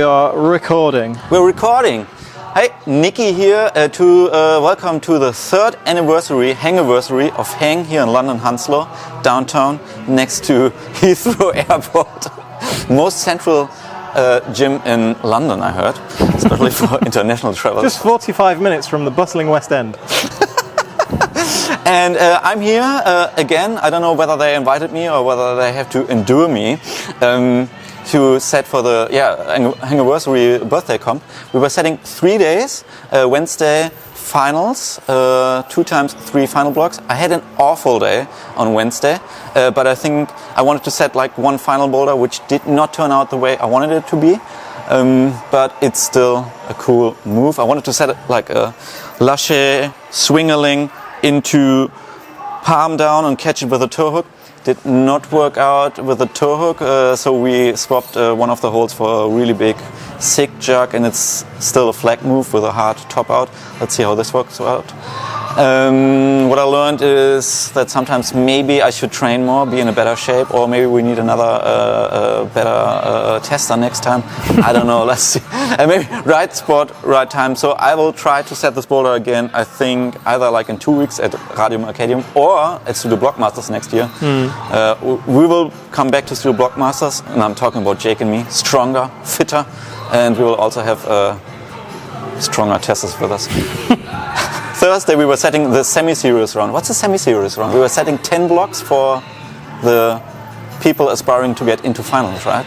We are recording. We're recording. Hey, Nikki here to welcome to the 3rd anniversary, Hangaversary of Hang here in London, Hounslow, downtown, next to Heathrow Airport. Most central gym in London, I heard, especially for international travelers. Just 45 minutes from the bustling West End. And I'm here again. I don't know whether they invited me or whether they have to endure me. To set for the Hangaversary birthday comp. We were setting 3 days, Wednesday finals, 2 times 3 final blocks. I had an awful day on Wednesday, but I think I wanted to set like one final boulder, which did not turn out the way I wanted it to be. But it's still a cool move. I wanted to set it like a lâcher swingerling into palm down and catch it with a toe hook. Did not work out with the toe hook, so we swapped one of the holes for a really big sig jug, and it's still a flag move with a hard top out. Let's see how this works out. What I learned is that sometimes maybe I should train more, be in a better shape, or maybe we need another better tester next time. I don't know, let's see. Maybe right spot, right time. So I will try to set this boulder again, I think either like in 2 weeks at Radium Arcadium or at Studio Blockmasters next year. We will come back to Studio Blockmasters, and I'm talking about Jake and me, stronger, fitter, and we will also have stronger testers with us. Thursday we were setting the semi-serious round. What's a semi-serious round? We were setting 10 blocks for the people aspiring to get into finals, right?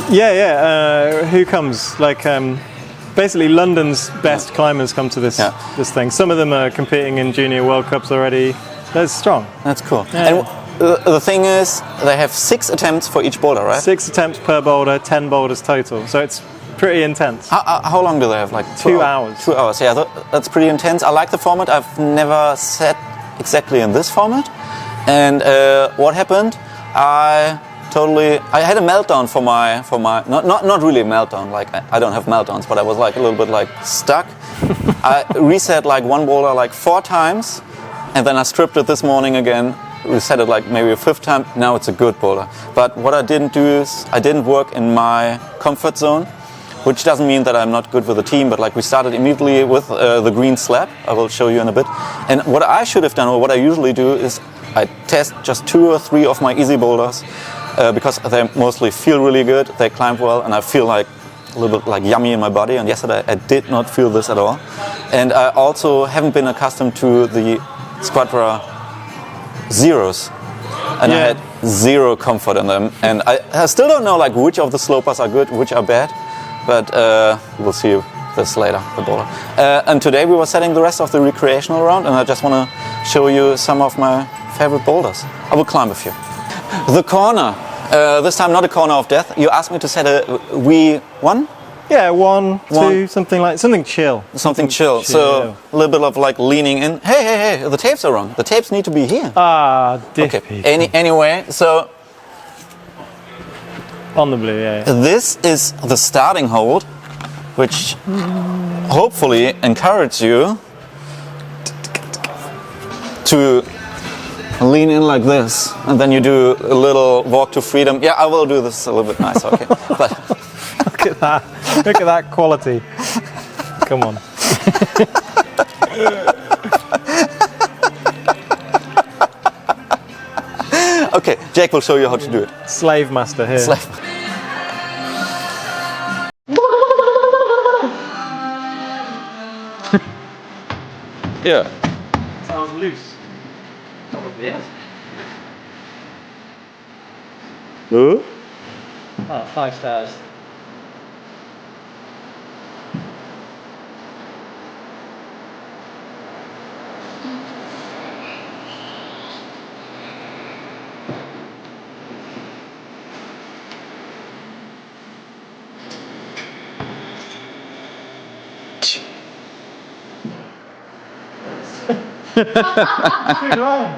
Yeah. Who comes? Like, basically London's best climbers come to this this thing. Some of them are competing in Junior World Cups already. That's strong. That's cool. Yeah. And the thing is, they have 6 attempts for each boulder, right? 6 attempts per boulder, 10 boulders total. So it's pretty intense. How long do they have? Like 2 hours. 2 hours, yeah, that's pretty intense. I like the format. I've never set exactly in this format. And what happened? I had a meltdown for my not really a meltdown. Like I don't have meltdowns, but I was like a little bit like stuck. I reset like one boulder like 4 times, and then I stripped it this morning again. Reset it like maybe a 5th time. Now it's a good boulder. But what I didn't do is I didn't work in my comfort zone. Which doesn't mean that I'm not good with the team, but like we started immediately with the green slab. I will show you in a bit. And what I should have done, or what I usually do, is I test just 2 or 3 of my easy boulders because they mostly feel really good, they climb well, and I feel like a little bit like yummy in my body. And yesterday I did not feel this at all. And I also haven't been accustomed to the Squadra Zeros. And I had 0 comfort in them. And I still don't know like which of the slopers are good, which are bad. But we'll see this later, the boulder. And today we were setting the rest of the recreational round, and I just want to show you some of my favorite boulders. I will climb a few. The corner, this time not a corner of death. You asked me to set a V1? Yeah, 1, 2, something chill. Something chill. So a little bit of like leaning in. Hey, the tapes are wrong. The tapes need to be here. Okay. Anyway, so. On the blue, yeah. This is the starting hold, which hopefully encourages you to lean in like this, and then you do a little walk to freedom. Yeah, I will do this a little bit nicer, okay? But look at that! Look at that quality. Come on. Okay, Jake will show you how to do it. Slave master here. Yeah. Sounds loose. Yes. Oh, 5 stars. Good one.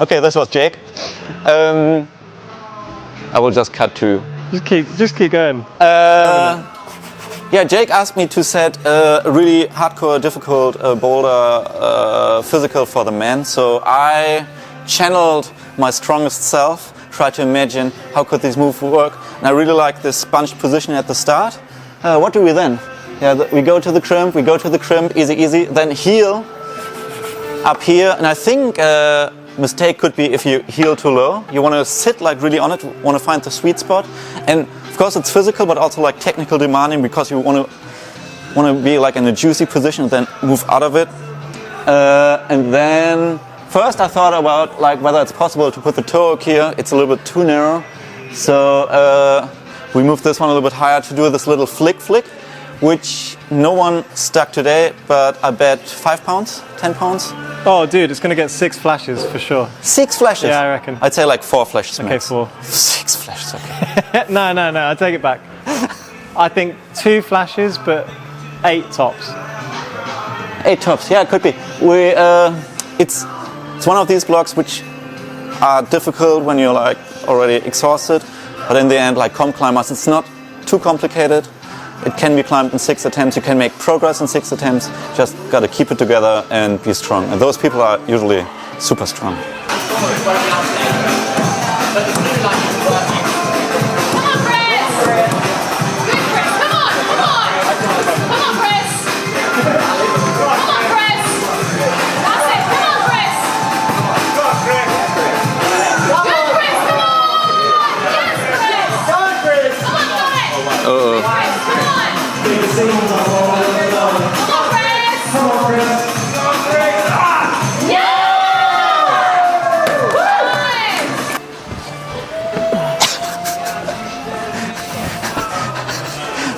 Okay, this was Jake. I will just cut to. Just keep going. Yeah, Jake asked me to set a really hardcore, difficult boulder, physical for the men. So I channeled my strongest self try to imagine how could this move work. And I really like this sponge position at the start. What do we then? We go to the crimp, easy, then heel up here. And I think mistake could be if you heel too low. You want to sit like really on it, want to find the sweet spot. And of course it's physical, but also like technical demanding, because you want to be like in a juicy position and then move out of it. And then first I thought about like whether it's possible to put the toe hook here. It's a little bit too narrow. So we moved this one a little bit higher to do this little flick, which no one stuck today, but I bet 5 pounds, 10 pounds. Oh, dude, it's going to get 6 flashes for sure. 6 flashes? Yeah, I reckon. I'd say like 4 flashes. Okay, max. 4. 6 flashes, okay. No, I take it back. I think 2 flashes, but 8 tops. 8 tops, yeah, it could be. It's one of these blocks which are difficult when you're like already exhausted, but in the end, like comp climbers, it's not too complicated. It can be climbed in 6 attempts. You can make progress in 6 attempts. Just got to keep it together and be strong. And those people are usually super strong.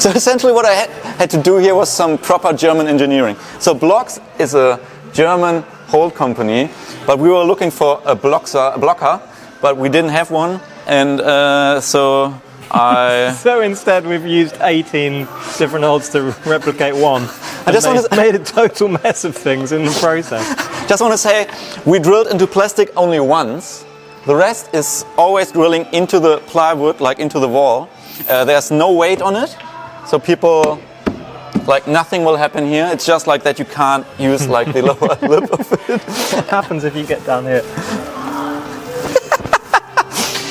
So essentially what I had to do here was some proper German engineering. So Blocks is a German hold company, but we were looking for a blocker, but we didn't have one, and so So instead we've used 18 different holds to replicate one. I just made a total mess of things in the process. Just want to say, we drilled into plastic only once. The rest is always drilling into the plywood, like into the wall. There's no weight on it. So people, like nothing will happen here. It's just like that you can't use like the lower lip of it. What happens if you get down here?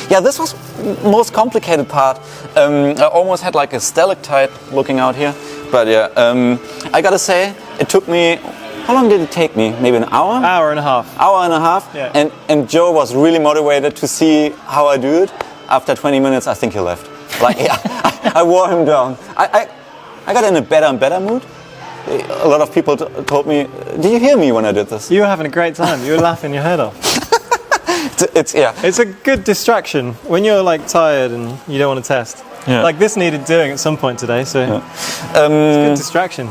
Yeah, this was most complicated part. I almost had like a stalactite looking out here. But yeah, I gotta say, it took me, how long did it take me? Maybe an hour? Hour and a half. Hour and a half. Yeah. And Joe was really motivated to see how I do it. After 20 minutes, I think he left. Like, yeah, I wore him down. I got in a better and better mood. A lot of people told me, did you hear me when I did this? You were having a great time. You were laughing your head off. It's a good distraction when you're like tired and you don't want to test. Yeah. Like this needed doing at some point today, so it's a good distraction.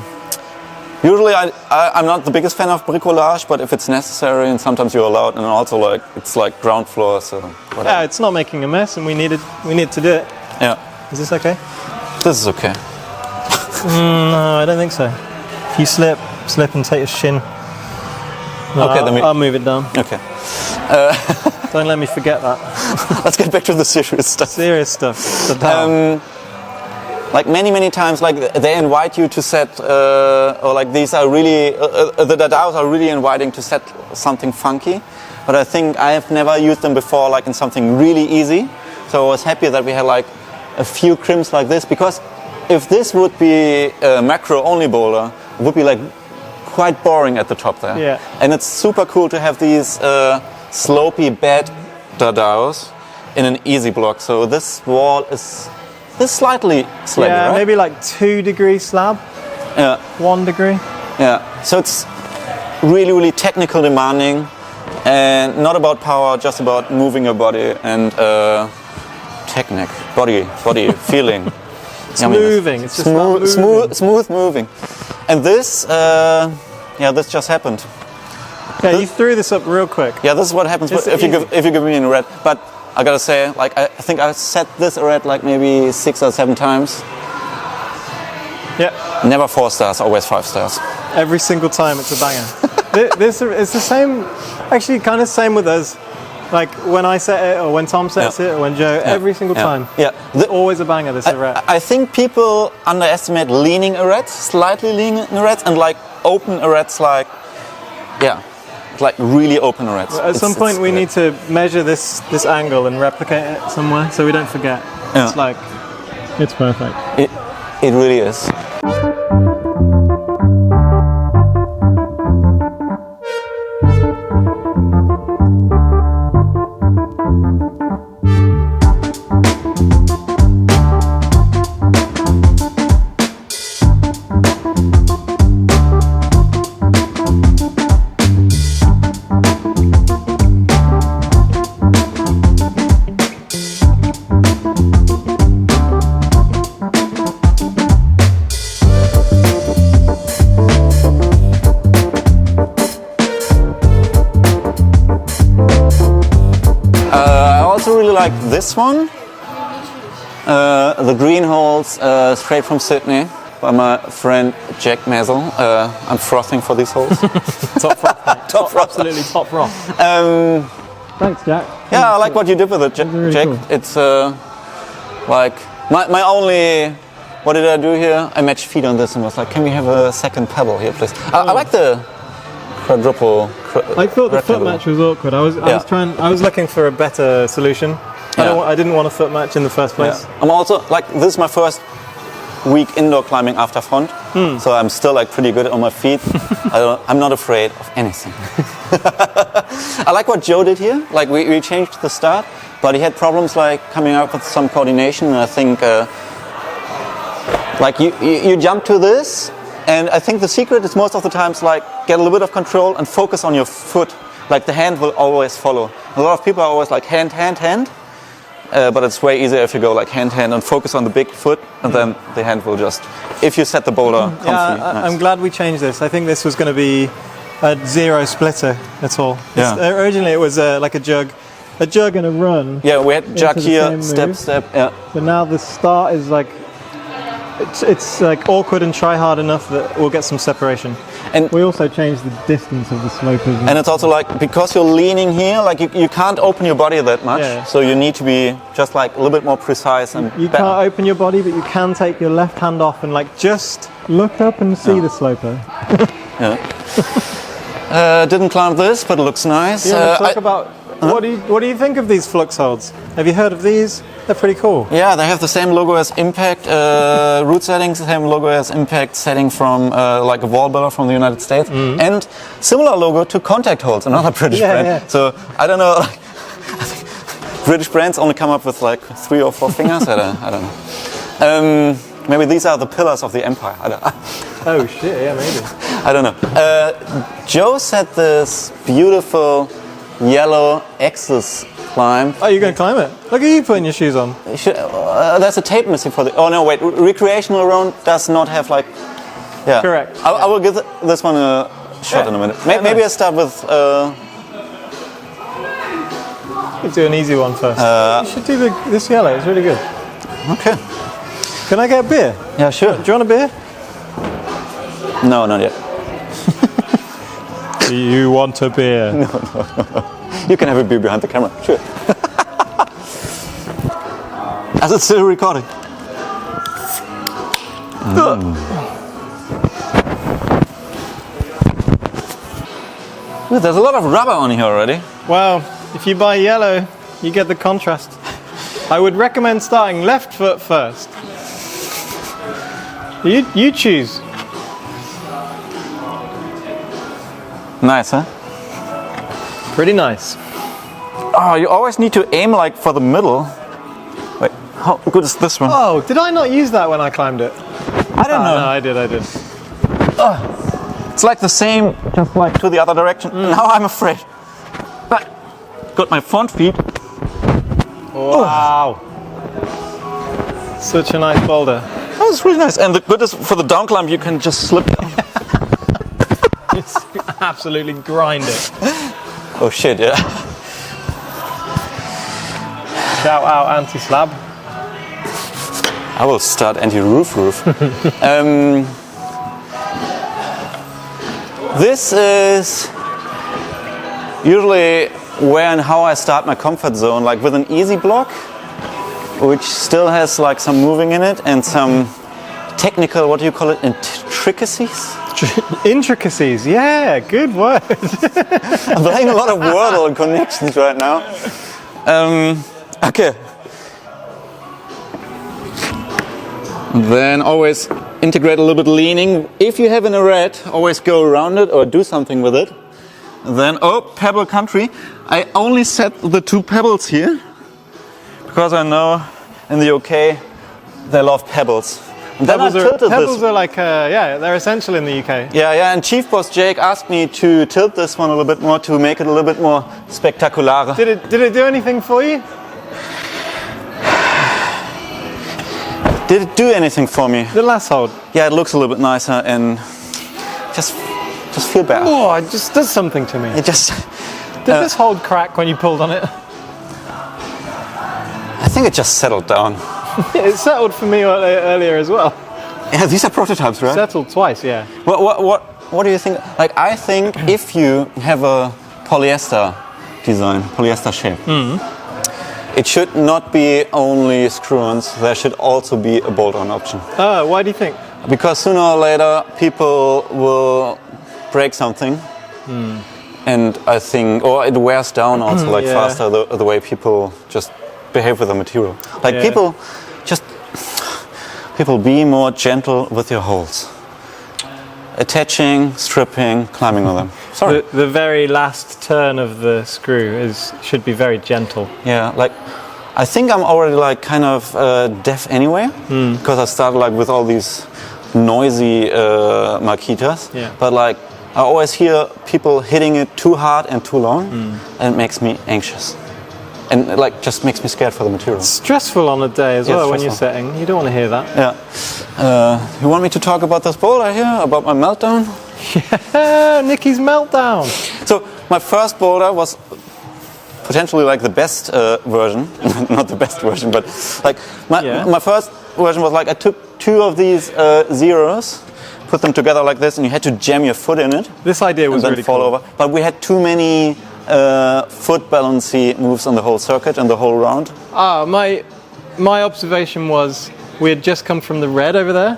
Usually I'm not the biggest fan of bricolage, but if it's necessary and sometimes you're allowed, and also like it's like ground floor, so whatever. Yeah, it's not making a mess, and we need to do it. Yeah. Is this okay? This is okay. No, I don't think so. If you slip and take your shin. No, okay, I'll move it down. Okay. Don't let me forget that. Let's get back to the serious stuff. Serious stuff. Like many times, like they invite you to set, or like these are really, the dadaos are really inviting to set something funky. But I think I have never used them before, like in something really easy. So I was happy that we had like a few crimps like this, because if this would be a macro only boulder, it would be like quite boring at the top there. Yeah. And it's super cool to have these slopey bed dadaos in an easy block. So this wall is slightly slabby, yeah, right? maybe like 2 degree slab. Yeah. 1 degree. Yeah. So it's really technical demanding, and not about power, just about moving your body and technique, body feeling. It's moving. It's just smooth moving. And this, this just happened. Yeah, you threw this up real quick. Yeah, this is what happens if you give me a red. But I gotta say, like I think I set this red like maybe 6 or 7 times. Yeah. Never 4 stars, always 5 stars. Every single time it's a banger. This it's the same, actually kind of same with us. Like when I set it, or when Tom sets it, or when Joe, every single time. Yeah. Always a banger, this arret. I think people underestimate leaning arrets, slightly leaning arrets, and like open arrets, like, yeah. like really open reds. At some point, we need to measure this angle and replicate it somewhere, so we don't forget. Yeah. It's like, it's perfect. It really is. Like this one, the green holes straight from Sydney by my friend Jack Mazel. I'm frothing for these holes. Top froth. Top froth. Absolutely top froth. Thanks, Jack. Yeah, I like what you did with it, Really Jack. cool. It's like my only. What did I do here? I matched feet on this and was like, can we have a second pebble here, please? I like the quadruple. I thought the foot match was awkward. I was looking for a better solution. I didn't want a foot match in the first place. Yeah. I'm also like, this is my first week indoor climbing after front, so I'm still like pretty good on my feet. I'm not afraid of anything. I like what Joe did here. Like we changed the start, but he had problems like coming up with some coordination. And I think like you jump to this, and I think the secret is most of the times like get a little bit of control and focus on your foot. Like the hand will always follow. A lot of people are always like hand. But it's way easier if you go like hand and focus on the big foot, and then the hand will just, if you set the boulder comfy. Yeah, nice. I'm glad we changed this. I think this was going to be a zero splitter at all. Yeah. Originally it was like a jug and a run. Yeah, we had jug here, step. Yeah. But now the start is like, it's like awkward and try hard enough that we'll get some separation. And we also changed the distance of the slopers. And it's also like, because you're leaning here, like you can't open your body that much, so you need to be just like a little bit more precise and you better. can't open your body, but you can take your left hand off and like just look up and see the sloper. Didn't climb this, but it looks nice. Talk about what do you think of these flux holds? Have you heard of these? They're pretty cool. Yeah, they have the same logo as Impact. Routesetting, the same logo as Impact setting from like a wall builder from the United States, and similar logo to Contact Holds, another British brand. Yeah. So I don't know. Like, I think British brands only come up with like 3 or 4 fingers. I don't know. Maybe these are the pillars of the empire. I don't know. Oh shit! Yeah, maybe. I don't know. Joe set this beautiful yellow Axis climb. Oh, you're going to climb it? Look at you putting your shoes on. There's a tape missing for the. Oh no, wait. Recreational round does not have like. Yeah. Correct. I will give this one a shot in a minute. Maybe I start with. You do an easy one first. You should do this yellow. It's really good. Okay. Can I get a beer? Yeah, sure. Do you want a beer? No, not yet. Do you want a beer? No. You can have a beer behind the camera. Sure. As it's still recording. There's a lot of rubber on here already. Well, if you buy yellow, you get the contrast. I would recommend starting left foot first. You choose. Nice, huh? Pretty nice. Oh, you always need to aim like for the middle. Wait, how good is this one? Oh, did I not use that when I climbed it? I don't know. No, I did. It's like the same, just like to the other direction. Now I'm afraid. But got my front feet. Wow. Such a nice boulder. That was really nice. And the good is for the down climb, you can just slip down. Just absolutely grind it. Oh shit, yeah. Shout out anti-slab. I will start anti-roof. This is usually where and how I start my comfort zone, like with an easy block, which still has like some moving in it and some technical, what do you call it, intricacies? Intricacies, yeah, good word. I'm playing a lot of Wordle and connections right now. Okay. Then always integrate a little bit leaning. If you have an arete, always go around it or do something with it. Then, pebble country. I only set the 2 pebbles here because I know in the UK they love pebbles. And then Pebbles are like, they're essential in the UK. Yeah, and Chief Boss Jake asked me to tilt this one a little bit more to make it a little bit more spectacular. Did it do anything for you? Did it do anything for me? The last hold. Yeah, it looks a little bit nicer and just feel better. Oh, it just does something to me. It just... Did this hold crack when you pulled on it? I think it just settled down. It settled for me earlier as well. Yeah, these are prototypes, right? Settled twice, yeah. What do you think? Like, I think if you have a polyester design, polyester shape, it should not be only screw-ons. There should also be a bolt-on option. Oh, why do you think? Because sooner or later people will break something, and I think, or it wears down also faster the way people just behave with the material. Like people be more gentle with your holes. Attaching, stripping, climbing with them. Sorry. The very last turn of the screw should be very gentle. Yeah, like I think I'm already like kind of deaf anyway, because I started like with all these noisy Makitas. Yeah. But like I always hear people hitting it too hard and too long, and it makes me anxious. And it like just makes me scared for the material. It's stressful on a day as well when you're setting. You don't want to hear that. Yeah. You want me to talk about this boulder here? About my meltdown? Yeah, Nicky's meltdown. So my first boulder was potentially like the best version. Not the best version, but like my first version was like I took 2 of these zeros, put them together like this, and you had to jam your foot in it. This idea was really fall cool. over. But we had too many foot balancy moves on the whole circuit and the whole round. My observation was we had just come from the red over there,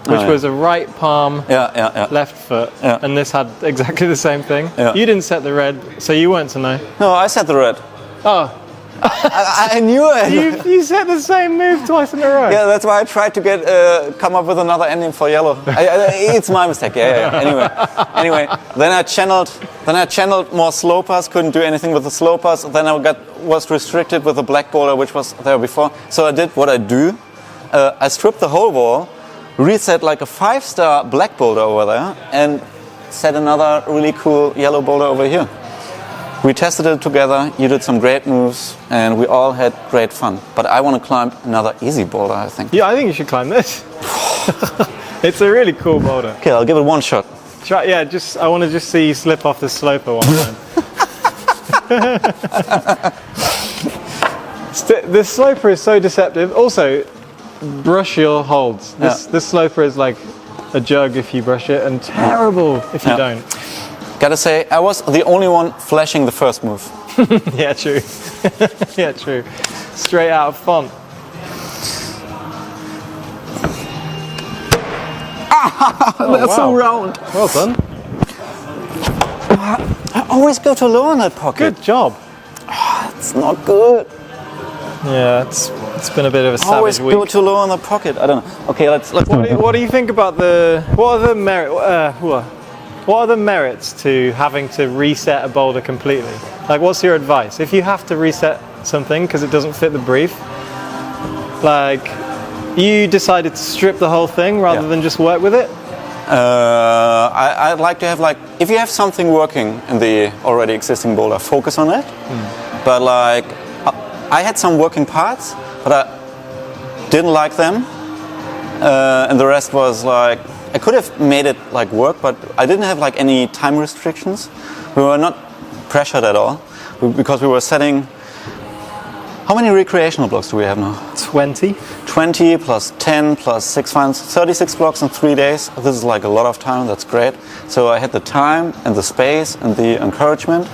which was a right palm, left foot, and this had exactly the same thing. Yeah. You didn't set the red, so you weren't to know. No, I set the red. Oh. I knew it. You set the same move twice in a row. Yeah, that's why I tried to come up with another ending for yellow. It's my mistake. Yeah. Anyway, then I channeled more slopers. Couldn't do anything with the slopers. Then I was restricted with the black boulder, which was there before. So I did what I do. I stripped the whole wall, reset like a 5-star black boulder over there, and set another really cool yellow boulder over here. We tested it together, you did some great moves, and we all had great fun. But I want to climb another easy boulder, I think. Yeah, I think you should climb this. It's a really cool boulder. Okay, I'll give it one shot. I want to just see you slip off the slope at one time. The sloper is so deceptive. Also, brush your holds. This sloper is like a jug if you brush it, and terrible if you don't. Gotta say, I was the only one flashing the first move. Yeah, true. Yeah, true. Straight out of font. That's so round. Well done. I always go too low in that pocket. Good job. It's not good. Yeah, it's been a bit of a savage always week. Go too low in the pocket. I don't know. Okay, let's. What do you think about what are the merits to having to reset a boulder completely? Like, what's your advice? If you have to reset something because it doesn't fit the brief, like, you decided to strip the whole thing rather than just work with it? I'd like to have, like, if you have something working in the already existing boulder, focus on it. But, like, I had some working parts, but I didn't like them. And the rest was, like, I could have made it like work, but I didn't have like any time restrictions. We were not pressured at all because we were setting. How many recreational blocks do we have now? 20. 20 plus 10 plus 6 fines, 36 blocks in 3 days. This is like a lot of time. That's great. So I had the time and the space and the encouragement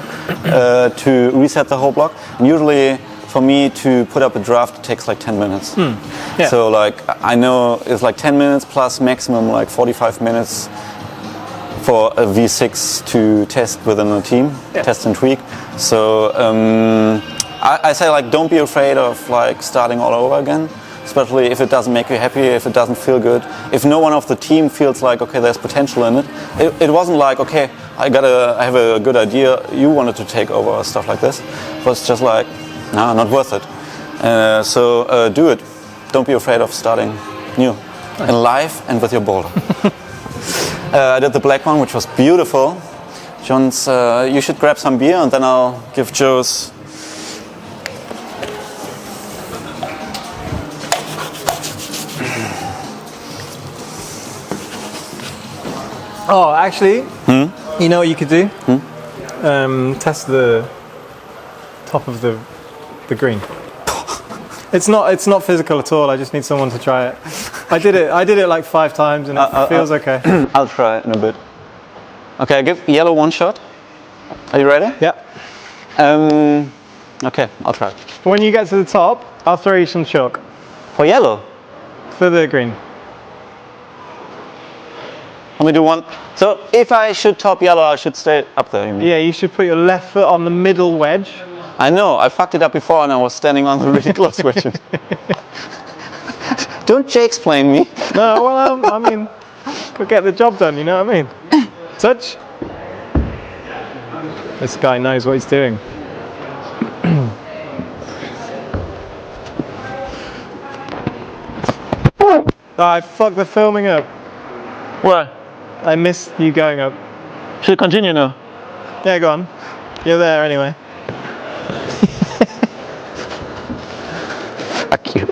to reset the whole block. And usually, for me to put up a draft, it takes like 10 minutes. Yeah. So like I know it's like 10 minutes plus maximum like 45 minutes for a V6 to test within a team, test and tweak. So I say like don't be afraid of like starting all over again, especially if it doesn't make you happy, if it doesn't feel good, if no one of the team feels like okay there's potential in it. It wasn't like okay I have a good idea, you wanted to take over or stuff like this. It was just like no, not worth it. So do it. Don't be afraid of starting new in life and with your boulder. I did the black one, which was beautiful. John's, you should grab some beer and then I'll give Joe's. Oh, actually, you know what you could do? Test the top of the green. It's not physical at all. I just need someone to try it. I did it like 5 times and it feels okay. I'll try it in a bit. Okay, I give yellow one shot. Are you ready? Yeah. Okay, I'll try it. When you get to the top, I'll throw you some chalk. For yellow? For the green. Let me do one. So if I should top yellow, I should stay up there, you mean? Yeah, you should put your left foot on the middle wedge. I know, I fucked it up before and I was standing on the really close wedges. Don't J-explain me. No, well, I mean, go get the job done, you know what I mean? Touch. This guy knows what he's doing. Oh, I fucked the filming up. What? I missed you going up. Should continue now? Yeah, go on. You're there anyway. Fuck you.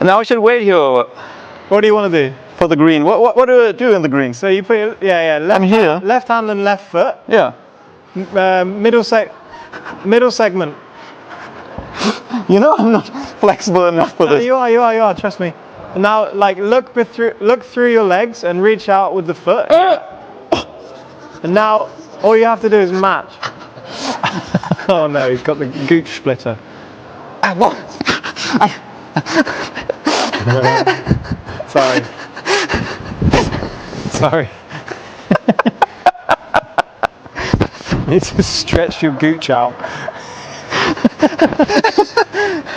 Now I should wait here. What do you want to do? For the green. What do I do in the green? So you put your, left, I'm here. Left hand and left foot. Yeah. Middle segment. You know I'm not flexible enough for No, this. you are, trust me. Now, like, look through your legs and reach out with the foot. And now, all you have to do is match. Oh no, he's got the gooch splitter. Sorry. Sorry. You need to stretch your gooch out.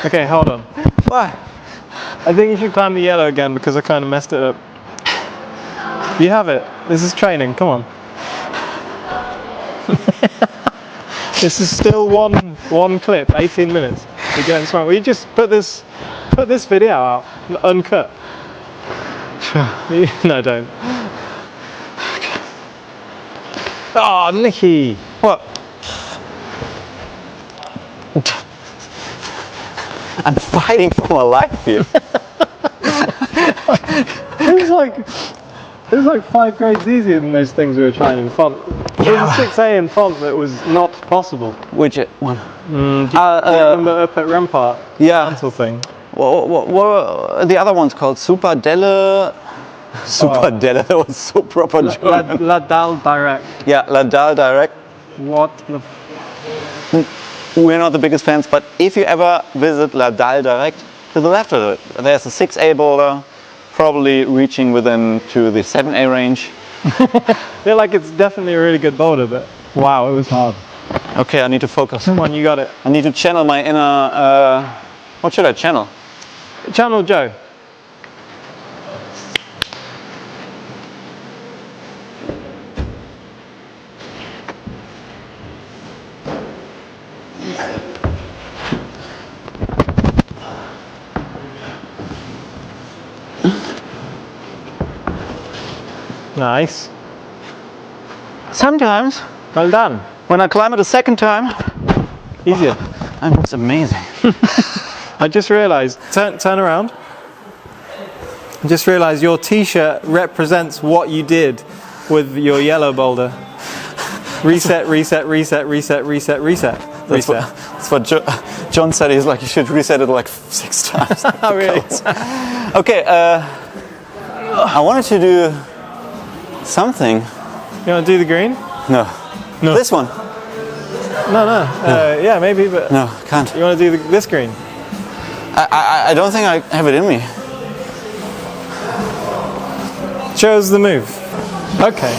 Okay, hold on. Why? I think you should climb the yellow again because I kind of messed it up. You have it. This is training. Come on. This is still one clip. 18 minutes. You're getting smart. Will you just put this video out uncut? No, don't. Oh, Nicky. What? I'm fighting for my life here. It was like 5 grades easier than those things we were trying in font. There was a 6A in font that was not possible. Which one? Do you remember up at Rampart? Yeah. Pencil thing. What the other one's called? Superdelle. Superdelle, that was so proper German. La Dalle Direct. Yeah, La Dalle Direct. What the We're not the biggest fans, but if you ever visit La Dalle Direct, to the left of it, there's a 6A boulder, probably reaching within to the 7A range. I feel like it's definitely a really good boulder, but wow, it was hard. Okay, I need to focus. Come on, you got it. I need to channel my inner, what should I channel? Channel Joe. Nice. Sometimes, Well done. when I climb it a second time, Easier. it's amazing. I just realised. Turn around. I just realised your T-shirt represents what you did with your yellow boulder. Reset, reset, reset, reset, reset, reset. That's what John said. He's like, you should reset it like 6 times. Oh, really? Okay, I wanted to do something. You want to do the green? No. This one. No. Yeah, maybe, but No, can't. you want to do this green? I don't think I have it in me. Show us the move. Okay.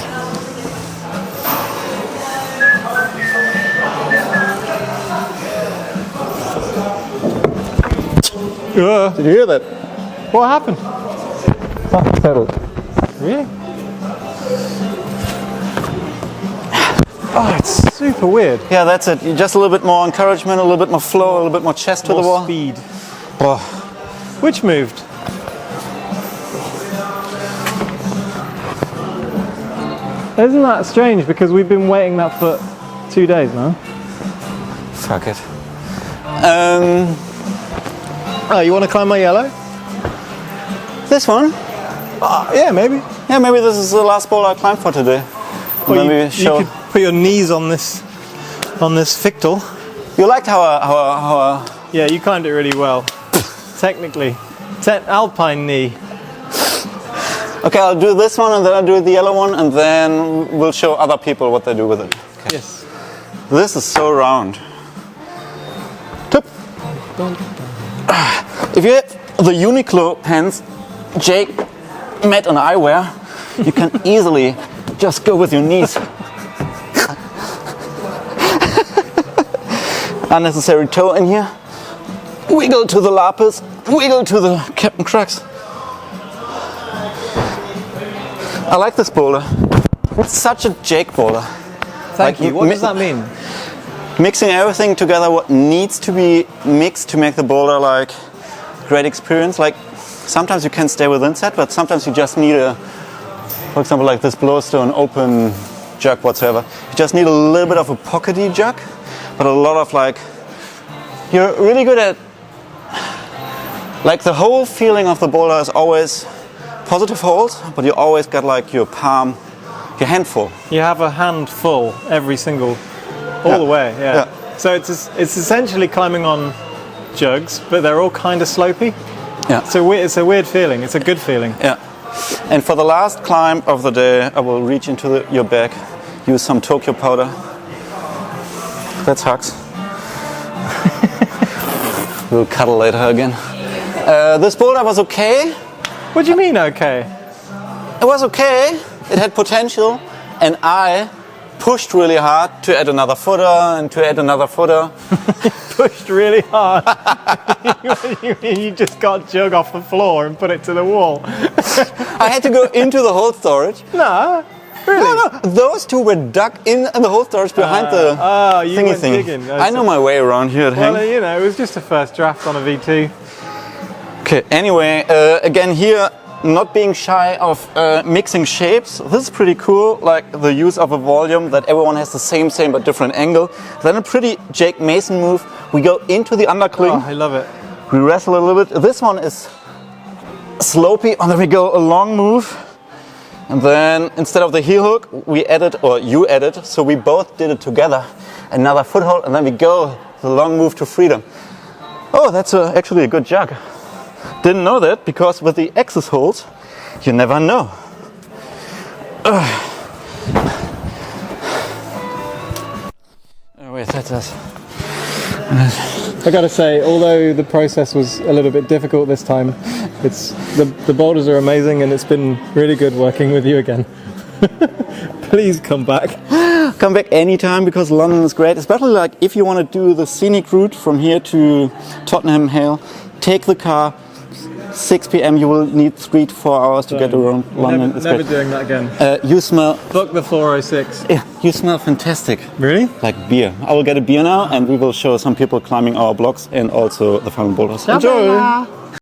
Did you hear that? What happened? Settled. Really? Oh, it's super weird. Yeah, that's it. Just a little bit more encouragement, a little bit more flow, a little bit more chest to More the wall. speed. Oh. Which moved? Isn't that strange? Because we've been waiting that for 2 days now. Fuck it. Oh, you want to climb my yellow? This one? Yeah, maybe. Yeah, maybe this is the last boulder I climbed for today. Or Then we you show. could put your knees on this fictal. You liked how Yeah, you climbed it really well. Technically. Alpine knee. Okay, I'll do this one and then I'll do the yellow one and then we'll show other people what they do with it. Okay. Yes. This is so round. Tip. If you have the Uniqlo pants Jake, Matt and I wear, you can easily just go with your knees. Unnecessary toe in here. Wiggle to the lapis, wiggle to the Captain Crux. I like this boulder. It's such a Jake boulder. Thank you. What does that mean? Mixing everything together, what needs to be mixed to make the boulder like great experience. Like sometimes you can stay within set, but sometimes you just need a, for example, like this blowstone open jug whatsoever. You just need a little bit of a pockety jug, but a lot of like, you're really good at, like the whole feeling of the boulder is always positive holds, but you always got like your palm, your hand full. You have a hand full every single, all the way, yeah. So it's essentially climbing on jugs, but they're all kind of slopey. Yeah. So it's a weird feeling. It's a good feeling. Yeah. And for the last climb of the day, I will reach into your bag, use some Tokyo powder. That's hugs. We'll cuddle later again. This boulder was okay. What do you mean, okay? It was okay. It had potential, and I pushed really hard to add another footer and to add another footer. Pushed really hard. What do you mean? You just got jug off the floor and put it to the wall? I had to go into the hold storage. No, really? No, those two were dug in the hold storage behind the you thingy went thing. digging. I know my way around here. Well, you know, it was just a first draft on a V2. Okay, anyway, again here, not being shy of mixing shapes. This is pretty cool, like the use of a volume that everyone has the same but different angle. Then a pretty Jake Mason move. We go into the undercling. Oh, I love it. We wrestle a little bit. This one is slopey, and then we go a long move. And then instead of the heel hook, we added, or you added, so we both did it together. Another foothold, and then we go the long move to freedom. Oh, that's actually a good jug. Didn't know that, because with the axis holds, you never know. Oh wait, that's us. I gotta say, although the process was a little bit difficult this time, it's the boulders are amazing, and it's been really good working with you again. Please come back. Come back anytime, because London is great, especially like if you want to do the scenic route from here to Tottenham Hale. Take the car. 6 p.m. you will need 3 to 4 hours to get around London. Never doing that again. You smell. Book the 406. Yeah, you smell fantastic. Really? Like beer. I will get a beer now, and we will show some people climbing our blocks and also the final boulders. Enjoy!